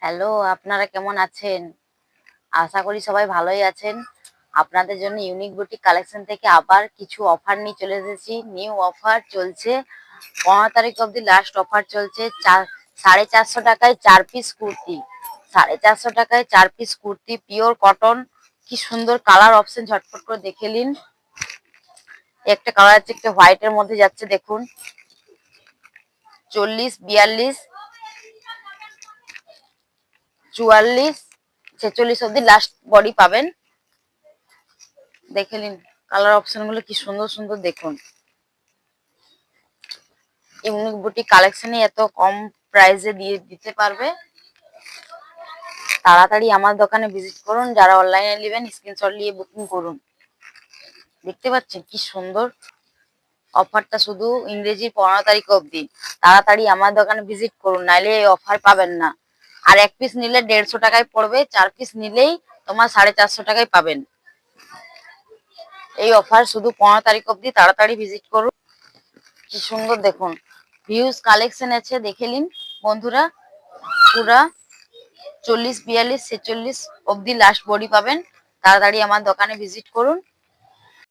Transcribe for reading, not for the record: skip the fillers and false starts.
Hello, আপনারা কেমন আছেন? আশা করি সবাই ভালোই আছেন। আপনাদের জন্য ইউনিক বুটিক কালেকশন থেকে আবার কিছু অফার নিয়ে চলে এসেছি। নিউ অফার চলছে। 15 তারিখ অবধি লাস্ট অফার চলছে। 450 টাকায় 4 পিস কুর্তি। 450 টাকায় 4 পিস কুর্তি পিওর কটন। কি সুন্দর কালার অপশন, ঝটপট করে দেখে নিন। একটা কালার আছে, একটা হোয়াইটের মধ্যে যাচ্ছে, দেখুন। 40, 42, 44, 46 অব্দি লাস্ট বডি পাবেন। দেখে নিন কালার অপশন গুলো কি সুন্দর সুন্দর, দেখুন। ইউনিক বুটিক কালেকশনে এত কম প্রাইসে দিয়ে দিতে পারবে। তাড়াতাড়ি আমার দোকানে ভিজিট করুন। যারা অনলাইনে নেবেন স্ক্রিনশট নিয়ে বুকিং করুন। দেখতে পাচ্ছেন কি সুন্দর অফারটা, শুধু ইংরেজি 15 তারিখ অবধি। তাড়াতাড়ি আমার দোকানে ভিজিট করুন, নাইলে এই অফার পাবেন না। আর এক পিস নিলে 150 টাকায় পড়বে, 4 পিস নিলেই তোমার 450 টাকায় পাবেন। এই অফার শুধু 15 তারিখ অবধি, তাড়াতাড়ি ভিজিট করুন। কি সুন্দর দেখুন, হিউজ কালেকশন আছে, দেখে নিন বন্ধুরা। পুরা 40, 42, 46 অবধি লাস্ট বডি পাবেন। তাড়াতাড়ি আমার দোকানে ভিজিট করুন।